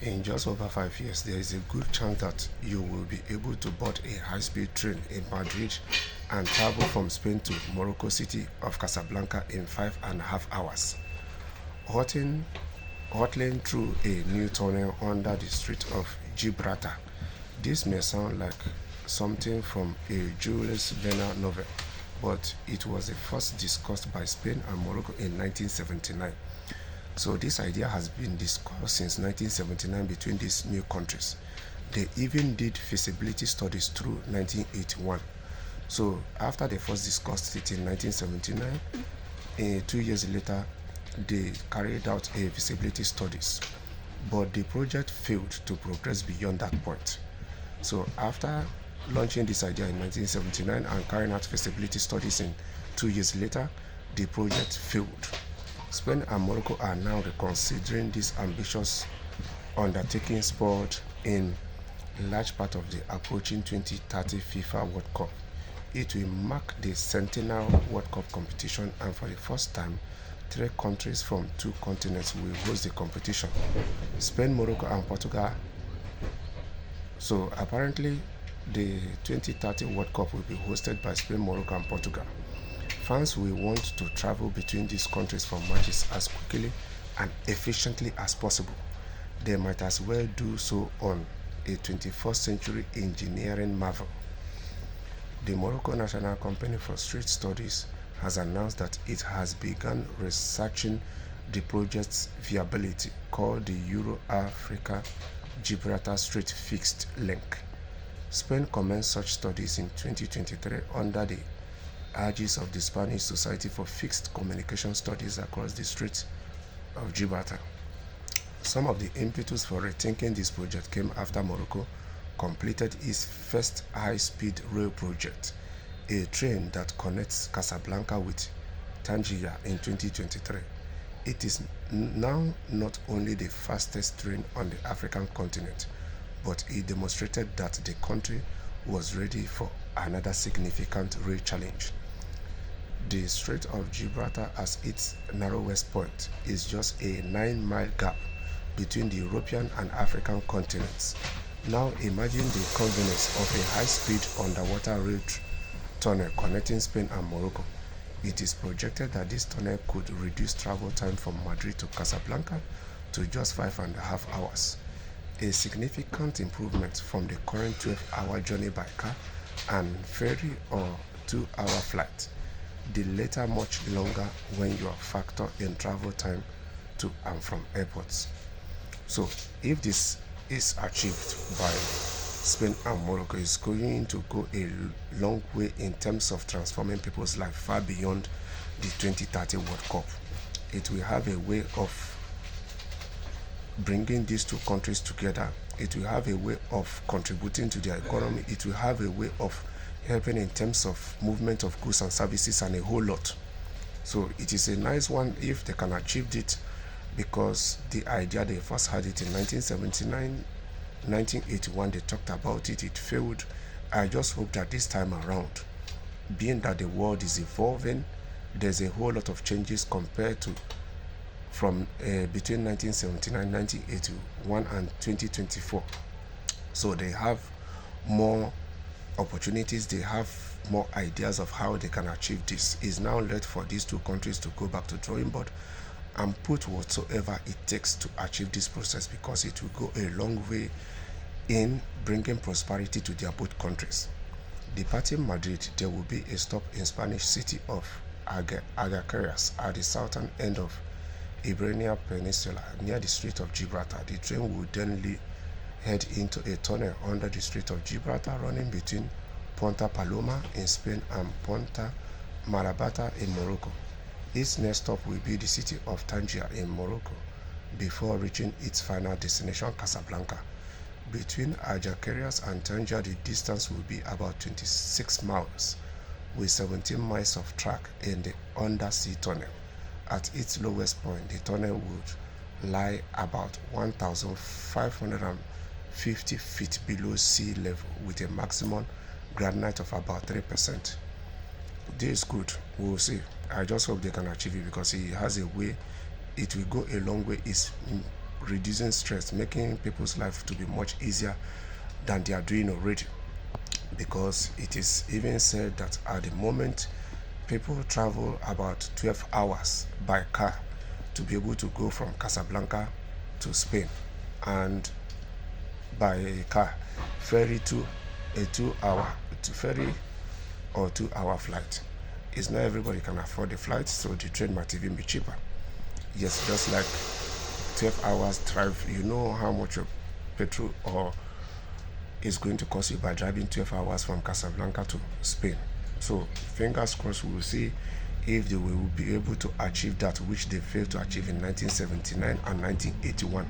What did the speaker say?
In just over 5 years, there is a good chance that you will be able to board a high-speed train in Madrid and travel from Spain to Morocco city of Casablanca in 5.5 hours. Hurtling, hurtling through a new tunnel under the Strait of Gibraltar. This may sound like something from a Jules Verne novel, but it was first discussed by Spain and Morocco in 1979. So this idea has been discussed since 1979 between these new countries. They even did feasibility studies through 1981. So after they first discussed it in 1979, 2 years later, they carried out a feasibility studies, but the project failed to progress beyond that point. So after launching this idea in 1979 and carrying out feasibility studies in 2 years later, the project failed. Spain and Morocco are now reconsidering this ambitious undertaking spurred in large part of the approaching 2030 FIFA World Cup. It will mark the centennial World Cup competition, and for the first time, three countries from two continents will host the competition: Spain, Morocco, and Portugal. So apparently, the 2030 World Cup will be hosted by Spain, Morocco, and Portugal. Fans will want to travel between these countries for matches as quickly and efficiently as possible. They might as well do so on a 21st century engineering marvel. The Morocco National Company for Strait Studies has announced that it has begun researching the project's viability, called the Euro-Africa Gibraltar Strait Fixed Link. Spain commenced such studies in 2023 under the aegis of the Spanish Society for Fixed Communication Studies across the Strait of Gibraltar. Some of the impetus for rethinking this project came after Morocco completed its first high-speed rail project, a train that connects Casablanca with Tangier in 2023. It is now not only the fastest train on the African continent, but it demonstrated that the country was ready for another significant rail challenge. The Strait of Gibraltar, as its narrowest point, is just a 9-mile gap between the European and African continents. Now imagine the convenience of a high-speed underwater rail tunnel connecting Spain and Morocco. It is projected that this tunnel could reduce travel time from Madrid to Casablanca to just 5.5 hours, a significant improvement from the current 12-hour journey by car and ferry or 2-hour flight, the latter much longer when you factor in travel time to and from airports. So if this is achieved by Spain and Morocco, is going to go a long way in terms of transforming people's life far beyond the 2030 World Cup. It will have a way of bringing these two countries together. It will have a way of contributing to their economy. It will have a way of helping in terms of movement of goods and services and a whole lot. So it is a nice one if they can achieve it, because the idea they first had it in 1979, 1981, they talked about it, it failed. I just hope that this time around, being that the world is evolving, there's a whole lot of changes compared to from between 1979, 1981 and 2024. So they have more opportunities, they have more ideas of how they can achieve this. It's now left for these two countries to go back to drawing board and put whatsoever it takes to achieve this process, because it will go a long way in bringing prosperity to their both countries. Departing Madrid, there will be a stop in Spanish city of Algeciras at the southern end of Iberian Peninsula near the Strait of Gibraltar. The train will then head into a tunnel under the Strait of Gibraltar running between Ponta Paloma in Spain and Ponta Marabata in Morocco. Its next stop will be the city of Tangier in Morocco before reaching its final destination, Casablanca. Between Algeciras and Tangier, the distance will be about 26 miles, with 17 miles of track in the undersea tunnel. At its lowest point, the tunnel would lie about 1,550 feet below sea level, with a maximum gradient of about 3%. This is good. We'll see. I just hope they can achieve it, because it has a way, it will go a long way. It's reducing stress, making people's life to be much easier than they are doing already. Because it is even said that at the moment people travel about 12 hours by car to be able to go from Casablanca to Spain, and by car ferry to a 2 hour ferry or 2 hour flight. It's not everybody can afford the flight, so the train might even be cheaper. Yes, just like 12 hours drive, you know how much your petrol or is going to cost you by driving 12 hours from Casablanca to Spain. So fingers crossed, we will see if they will be able to achieve that which they failed to achieve in 1979 and 1981.